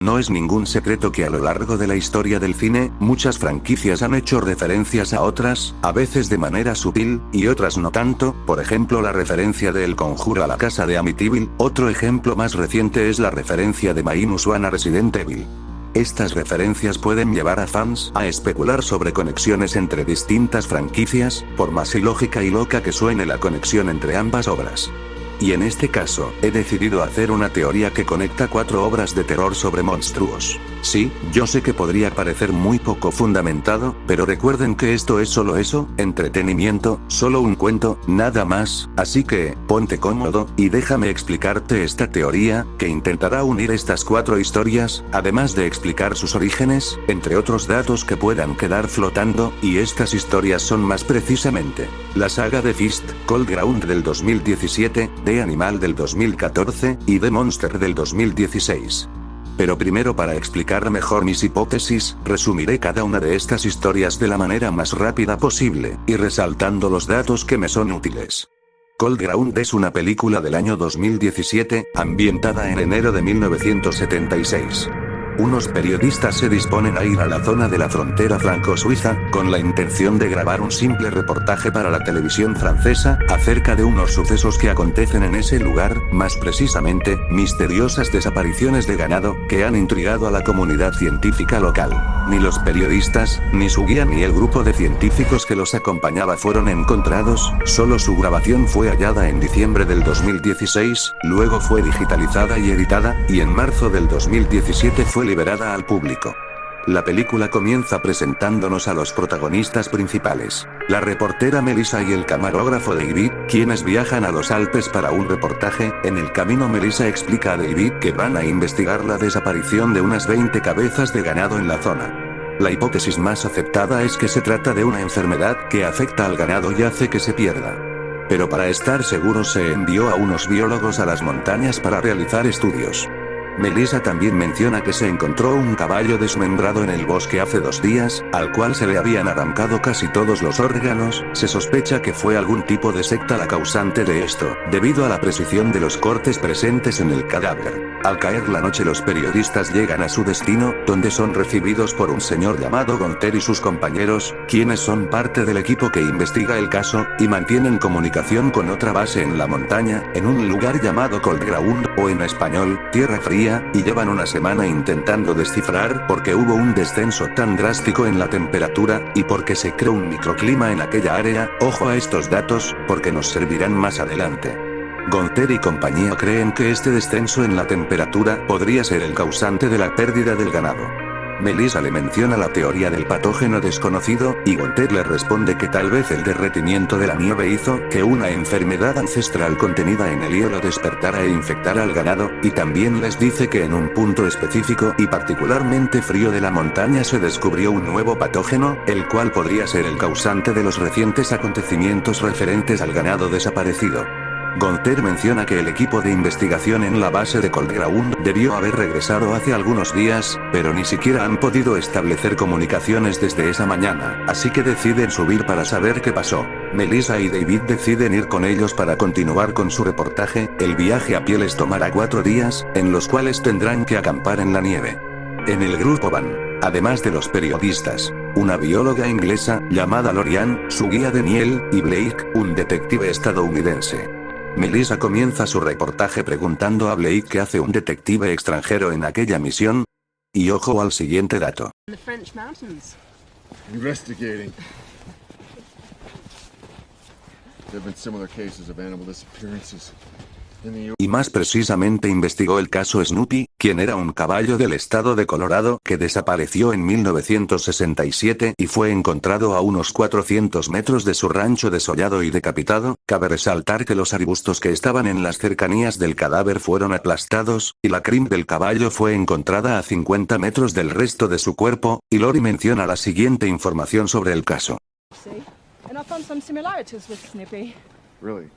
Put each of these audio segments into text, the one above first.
No es ningún secreto que a lo largo de la historia del cine, muchas franquicias han hecho referencias a otras, a veces de manera sutil, y otras no tanto, por ejemplo la referencia de El Conjuro a la casa de Amityville, otro ejemplo más reciente es la referencia de Minus One a Resident Evil. Estas referencias pueden llevar a fans a especular sobre conexiones entre distintas franquicias, por más ilógica y loca que suene la conexión entre ambas obras. Y en este caso, he decidido hacer una teoría que conecta 4 obras de terror sobre monstruos. Sí, yo sé que podría parecer muy poco fundamentado, pero recuerden que esto es solo eso, entretenimiento, solo un cuento, nada más, así que, ponte cómodo, y déjame explicarte esta teoría, que intentará unir estas 4 historias, además de explicar sus orígenes, entre otros datos que puedan quedar flotando, y estas historias son más precisamente, la saga de Fist, Cold Ground del 2017, The Animal del 2014, y The Monster del 2016. Pero primero, para explicar mejor mis hipótesis, resumiré cada una de estas historias de la manera más rápida posible, y resaltando los datos que me son útiles. Cold Ground es una película del año 2017, ambientada en enero de 1976. Unos periodistas se disponen a ir a la zona de la frontera franco-suiza, con la intención de grabar un simple reportaje para la televisión francesa, acerca de unos sucesos que acontecen en ese lugar, más precisamente, misteriosas desapariciones de ganado, que han intrigado a la comunidad científica local. Ni los periodistas, ni su guía ni el grupo de científicos que los acompañaba fueron encontrados, solo su grabación fue hallada en diciembre del 2016, luego fue digitalizada y editada, y en marzo del 2017 fue liberada al público. La película comienza presentándonos a los protagonistas principales, la reportera Melissa y el camarógrafo David, quienes viajan a los Alpes para un reportaje. En el camino Melissa explica a David que van a investigar la desaparición de unas 20 cabezas de ganado en la zona. La hipótesis más aceptada es que se trata de una enfermedad que afecta al ganado y hace que se pierda. Pero para estar seguros se envió a unos biólogos a las montañas para realizar estudios. Melissa también menciona que se encontró un caballo desmembrado en el bosque hace 2 días, al cual se le habían arrancado casi todos los órganos. Se sospecha que fue algún tipo de secta la causante de esto, debido a la precisión de los cortes presentes en el cadáver. Al caer la noche los periodistas llegan a su destino, donde son recibidos por un señor llamado Gunther y sus compañeros, quienes son parte del equipo que investiga el caso, y mantienen comunicación con otra base en la montaña, en un lugar llamado Cold Ground, o en español, Tierra Fría, y llevan una semana intentando descifrar por qué hubo un descenso tan drástico en la temperatura, y por qué se creó un microclima en aquella área. Ojo a estos datos, porque nos servirán más adelante. Gunther y compañía creen que este descenso en la temperatura podría ser el causante de la pérdida del ganado. Melissa le menciona la teoría del patógeno desconocido, y Gunther le responde que tal vez el derretimiento de la nieve hizo que una enfermedad ancestral contenida en el hielo despertara e infectara al ganado, y también les dice que en un punto específico y particularmente frío de la montaña se descubrió un nuevo patógeno, el cual podría ser el causante de los recientes acontecimientos referentes al ganado desaparecido. Gunther menciona que el equipo de investigación en la base de Cold Ground debió haber regresado hace algunos días, pero ni siquiera han podido establecer comunicaciones desde esa mañana, así que deciden subir para saber qué pasó. Melissa y David deciden ir con ellos para continuar con su reportaje. El viaje a pie les tomará 4 días, en los cuales tendrán que acampar en la nieve. En el grupo van, además de los periodistas, una bióloga inglesa, llamada Lorian, su guía Daniel, y Blake, un detective estadounidense. Melissa comienza su reportaje preguntando a Blake qué hace un detective extranjero en aquella misión. Y ojo al siguiente dato. Investigating. There have been similar cases of animal disappearances. Y más precisamente investigó el caso Snoopy, quien era un caballo del estado de Colorado que desapareció en 1967 y fue encontrado a unos 400 metros de su rancho desollado y decapitado. Cabe resaltar que los arbustos que estaban en las cercanías del cadáver fueron aplastados, y la crin del caballo fue encontrada a 50 metros del resto de su cuerpo, y Lori menciona la siguiente información sobre el caso. Really?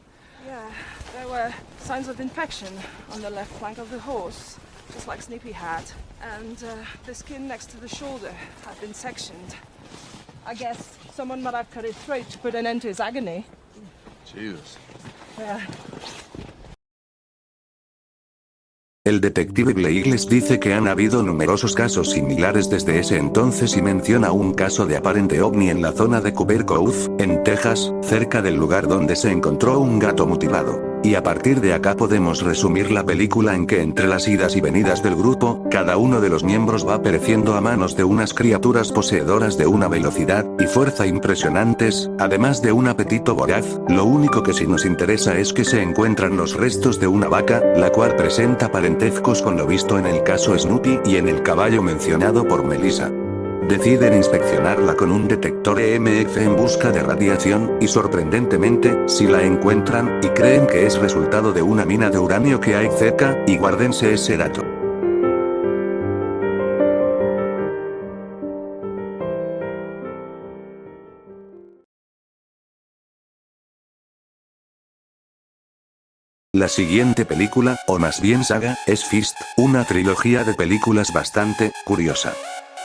Yeah, there were signs of infection on the left flank of the horse, just like Snoopy had. And the skin next to the shoulder had been sectioned. I guess someone might have cut his throat to put an end to his agony. Jesus. Yeah. El detective Blake les dice que han habido numerosos casos similares desde ese entonces y menciona un caso de aparente ovni en la zona de Cooper Cove, en Texas, cerca del lugar donde se encontró un gato mutilado. Y a partir de acá podemos resumir la película en que entre las idas y venidas del grupo, cada uno de los miembros va pereciendo a manos de unas criaturas poseedoras de una velocidad y fuerza impresionantes, además de un apetito voraz. Lo único que sí nos interesa es que se encuentran los restos de una vaca, la cual presenta parentescos con lo visto en el caso Snoopy y en el caballo mencionado por Melissa. Deciden inspeccionarla con un detector EMF en busca de radiación, y sorprendentemente, si la encuentran, y creen que es resultado de una mina de uranio que hay cerca, y guárdense ese dato. La siguiente película, o más bien saga, es Fist, una trilogía de películas bastante curiosa.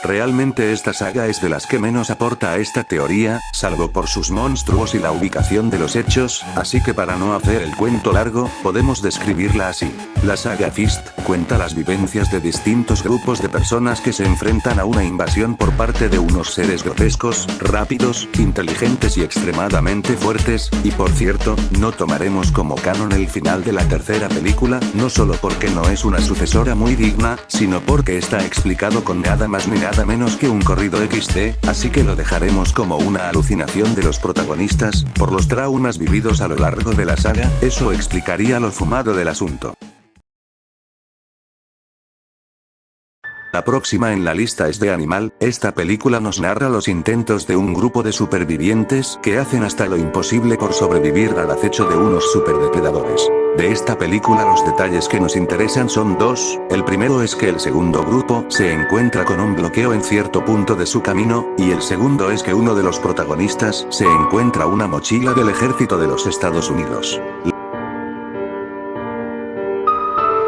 Realmente esta saga es de las que menos aporta a esta teoría, salvo por sus monstruos y la ubicación de los hechos, así que para no hacer el cuento largo, podemos describirla así. La saga Fist cuenta las vivencias de distintos grupos de personas que se enfrentan a una invasión por parte de unos seres grotescos, rápidos, inteligentes y extremadamente fuertes, y por cierto, no tomaremos como canon el final de la tercera película, no solo porque no es una sucesora muy digna, sino porque está explicado con nada más ni nada menos que un corrido XD, así que lo dejaremos como una alucinación de los protagonistas, por los traumas vividos a lo largo de la saga. Eso explicaría lo fumado del asunto. La próxima en la lista es de Animal. Esta película nos narra los intentos de un grupo de supervivientes que hacen hasta lo imposible por sobrevivir al acecho de unos superdepredadores. De esta película los detalles que nos interesan son dos. El primero es que el segundo grupo se encuentra con un bloqueo en cierto punto de su camino, y el segundo es que uno de los protagonistas se encuentra una mochila del ejército de los Estados Unidos.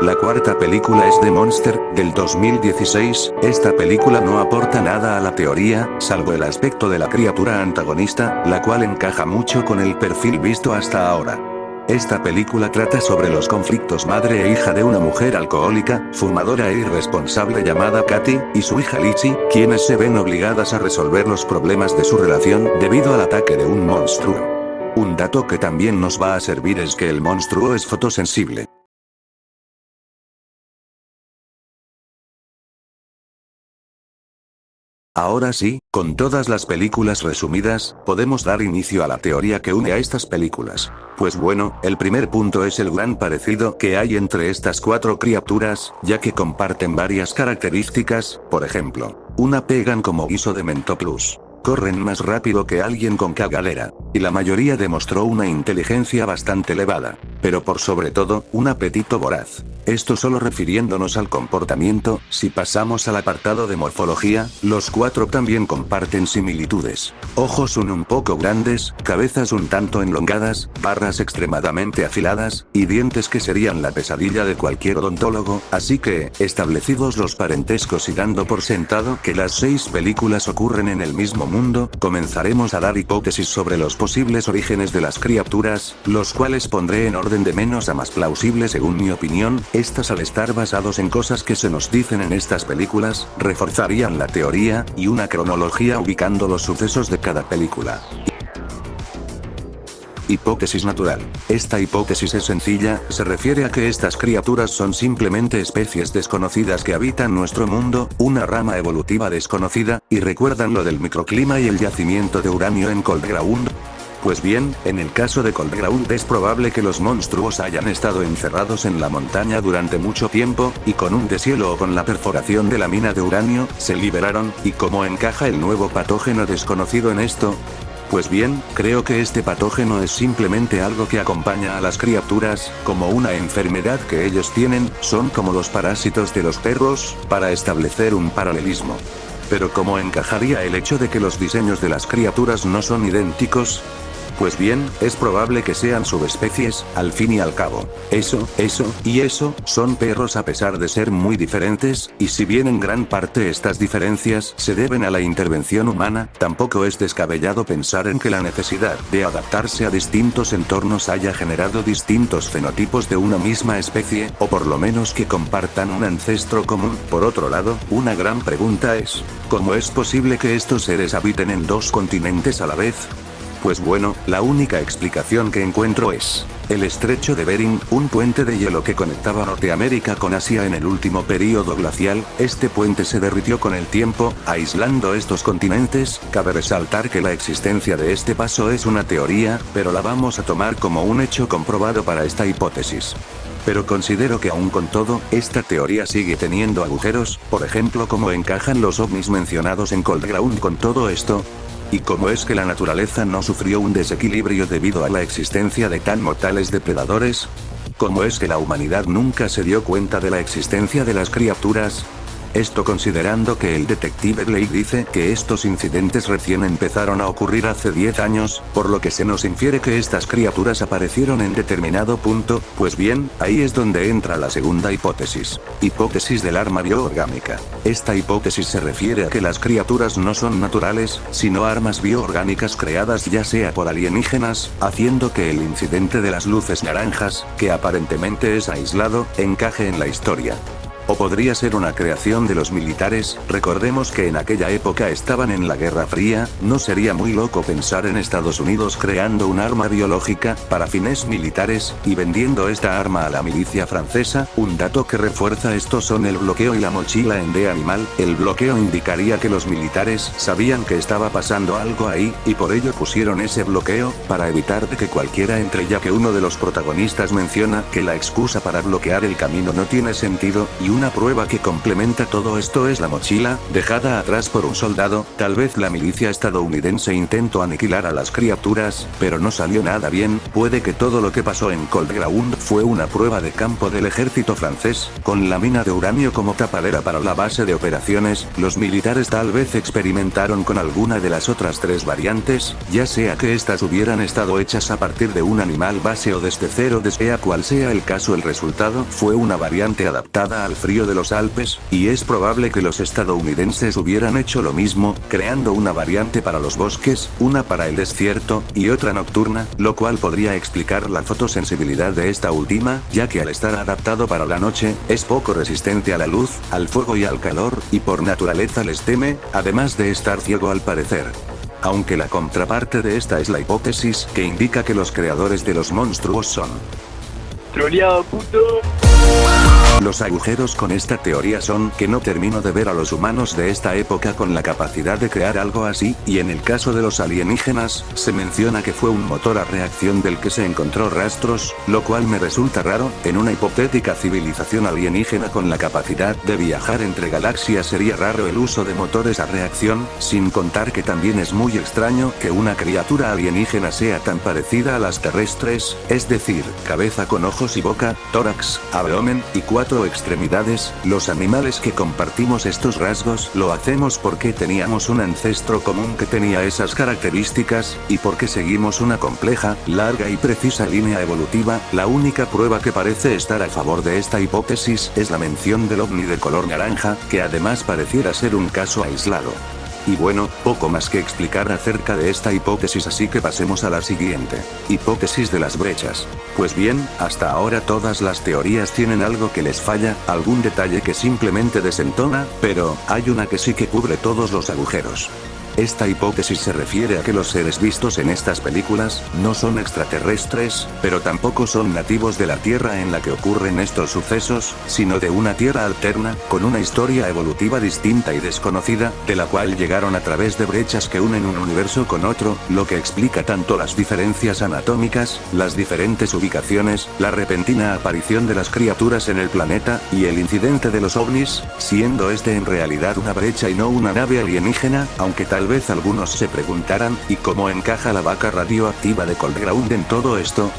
La cuarta película es The Monster, del 2016, esta película no aporta nada a la teoría, salvo el aspecto de la criatura antagonista, la cual encaja mucho con el perfil visto hasta ahora. Esta película trata sobre los conflictos madre e hija de una mujer alcohólica, fumadora e irresponsable llamada Katy, y su hija Lizzie, quienes se ven obligadas a resolver los problemas de su relación debido al ataque de un monstruo. Un dato que también nos va a servir es que el monstruo es fotosensible. Ahora sí, con todas las películas resumidas, podemos dar inicio a la teoría que une a estas películas. Pues bueno, el primer punto es el gran parecido que hay entre estas cuatro criaturas, ya que comparten varias características. Por ejemplo, una pegan como guiso de Mentoplus. Corren más rápido que alguien con cagadera. Y la mayoría demostró una inteligencia bastante elevada. Pero por sobre todo, un apetito voraz. Esto solo refiriéndonos al comportamiento. Si pasamos al apartado de morfología, los cuatro también comparten similitudes. Ojos un poco grandes, cabezas un tanto enlongadas, barras extremadamente afiladas, y dientes que serían la pesadilla de cualquier odontólogo. Así que, establecidos los parentescos y dando por sentado que las 6 películas ocurren en el mismo mundo, comenzaremos a dar hipótesis sobre los posibles orígenes de las criaturas, los cuales pondré en orden de menos a más plausible según mi opinión. Estas, al estar basados en cosas que se nos dicen en estas películas, reforzarían la teoría, y una cronología ubicando los sucesos de cada película. Hipótesis natural. Esta hipótesis es sencilla, se refiere a que estas criaturas son simplemente especies desconocidas que habitan nuestro mundo, una rama evolutiva desconocida, y recuerdan lo del microclima y el yacimiento de uranio en Cold Ground. Pues bien, en el caso de Cold Ground es probable que los monstruos hayan estado encerrados en la montaña durante mucho tiempo, y con un deshielo o con la perforación de la mina de uranio, se liberaron. ¿Y cómo encaja el nuevo patógeno desconocido en esto? Pues bien, creo que este patógeno es simplemente algo que acompaña a las criaturas, como una enfermedad que ellos tienen, son como los parásitos de los perros, para establecer un paralelismo. Pero ¿cómo encajaría el hecho de que los diseños de las criaturas no son idénticos? Pues bien, es probable que sean subespecies, al fin y al cabo. Eso son perros a pesar de ser muy diferentes, y si bien en gran parte estas diferencias se deben a la intervención humana, tampoco es descabellado pensar en que la necesidad de adaptarse a distintos entornos haya generado distintos fenotipos de una misma especie, o por lo menos que compartan un ancestro común. Por otro lado, una gran pregunta es, ¿cómo es posible que estos seres habiten en dos continentes a la vez? Pues bueno, la única explicación que encuentro es el estrecho de Bering, un puente de hielo que conectaba Norteamérica con Asia en el último período glacial. Este puente se derritió con el tiempo, aislando estos continentes. Cabe resaltar que la existencia de este paso es una teoría, pero la vamos a tomar como un hecho comprobado para esta hipótesis. Pero considero que aún con todo, esta teoría sigue teniendo agujeros, por ejemplo cómo encajan los ovnis mencionados en Cold Ground con todo esto. ¿Y cómo es que la naturaleza no sufrió un desequilibrio debido a la existencia de tan mortales depredadores? ¿Cómo es que la humanidad nunca se dio cuenta de la existencia de las criaturas? Esto considerando que el detective Blake dice que estos incidentes recién empezaron a ocurrir hace 10 años, por lo que se nos infiere que estas criaturas aparecieron en determinado punto. Pues bien, ahí es donde entra la segunda hipótesis. Hipótesis del arma bioorgánica. Esta hipótesis se refiere a que las criaturas no son naturales, sino armas bioorgánicas creadas ya sea por alienígenas, haciendo que el incidente de las luces naranjas, que aparentemente es aislado, encaje en la historia. O podría ser una creación de los militares. Recordemos que en aquella época estaban en la Guerra Fría. No sería muy loco pensar en Estados Unidos creando un arma biológica para fines militares y vendiendo esta arma a la milicia francesa. Un dato que refuerza esto son el bloqueo y la mochila en D animal. El bloqueo indicaría que los militares sabían que estaba pasando algo ahí, y por ello pusieron ese bloqueo, para evitar de que cualquiera entre, ya que uno de los protagonistas menciona que la excusa para bloquear el camino no tiene sentido, y una prueba que complementa todo esto es la mochila, dejada atrás por un soldado. Tal vez la milicia estadounidense intentó aniquilar a las criaturas, pero no salió nada bien. Puede que todo lo que pasó en Cold Ground fue una prueba de campo del ejército francés, con la mina de uranio como tapadera para la base de operaciones. Los militares tal vez experimentaron con alguna de las otras tres variantes, ya sea que estas hubieran estado hechas a partir de un animal base o desde cero. Sea cual sea el caso, el resultado fue una variante adaptada al frío de los Alpes, y es probable que los estadounidenses hubieran hecho lo mismo, creando una variante para los bosques, una para el desierto, y otra nocturna, lo cual podría explicar la fotosensibilidad de esta última, ya que al estar adaptado para la noche, es poco resistente a la luz, al fuego y al calor, y por naturaleza les teme, además de estar ciego al parecer. Aunque la contraparte de esta es la hipótesis que indica que los creadores de los monstruos son Troleado, puto. Los agujeros con esta teoría son que no termino de ver a los humanos de esta época con la capacidad de crear algo así, y en el caso de los alienígenas, se menciona que fue un motor a reacción del que se encontró rastros, lo cual me resulta raro. En una hipotética civilización alienígena con la capacidad de viajar entre galaxias sería raro el uso de motores a reacción, sin contar que también es muy extraño que una criatura alienígena sea tan parecida a las terrestres, es decir, cabeza con ojos y boca, tórax, abdomen y 4 extremidades. Los animales que compartimos estos rasgos lo hacemos porque teníamos un ancestro común que tenía esas características, y porque seguimos una compleja, larga y precisa línea evolutiva. La única prueba que parece estar a favor de esta hipótesis es la mención del ovni de color naranja, que además pareciera ser un caso aislado. Y bueno, poco más que explicar acerca de esta hipótesis, así que pasemos a la siguiente. Hipótesis de las brechas. Pues bien, hasta ahora todas las teorías tienen algo que les falla, algún detalle que simplemente desentona, pero hay una que sí que cubre todos los agujeros. Esta hipótesis se refiere a que los seres vistos en estas películas no son extraterrestres, pero tampoco son nativos de la Tierra en la que ocurren estos sucesos, sino de una Tierra alterna, con una historia evolutiva distinta y desconocida, de la cual llegaron a través de brechas que unen un universo con otro, lo que explica tanto las diferencias anatómicas, las diferentes ubicaciones, la repentina aparición de las criaturas en el planeta, y el incidente de los ovnis, siendo este en realidad una brecha y no una nave alienígena, aunque tal vez algunos se preguntarán, ¿y cómo encaja la vaca radioactiva de Cold Ground en todo esto?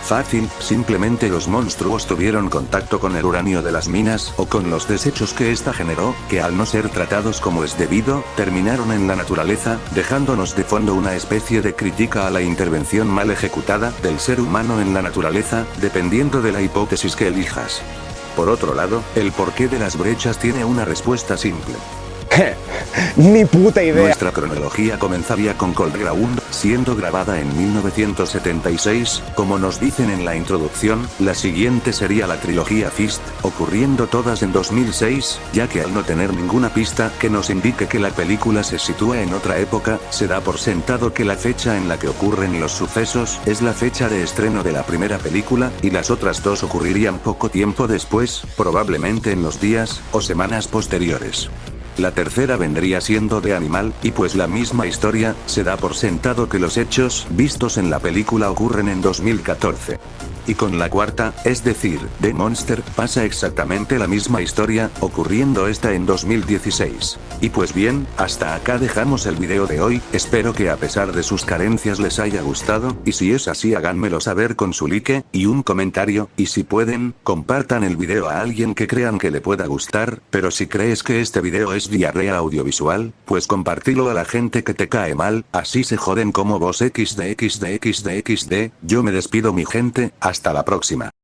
Fácil, simplemente los monstruos tuvieron contacto con el uranio de las minas o con los desechos que ésta generó, que al no ser tratados como es debido, terminaron en la naturaleza, dejándonos de fondo una especie de crítica a la intervención mal ejecutada del ser humano en la naturaleza, dependiendo de la hipótesis que elijas. Por otro lado, el porqué de las brechas tiene una respuesta simple. Ni puta idea. Nuestra cronología comenzaría con Cold Ground, siendo grabada en 1976, como nos dicen en la introducción, la siguiente sería la trilogía Fist, ocurriendo todas en 2006, ya que al no tener ninguna pista que nos indique que la película se sitúa en otra época, se da por sentado que la fecha en la que ocurren los sucesos es la fecha de estreno de la primera película, y las otras dos ocurrirían poco tiempo después, probablemente en los días o semanas posteriores. La tercera vendría siendo de Animal, y pues la misma historia, se da por sentado que los hechos vistos en la película ocurren en 2014. Y con la cuarta, es decir, The Monster, pasa exactamente la misma historia, ocurriendo esta en 2016. Y pues bien, hasta acá dejamos el video de hoy, espero que a pesar de sus carencias les haya gustado, y si es así háganmelo saber con su like, y un comentario, y si pueden, compartan el video a alguien que crean que le pueda gustar, pero si crees que este video es diarrea audiovisual, pues compartilo a la gente que te cae mal, así se joden como vos xd, yo me despido mi gente, hasta la próxima.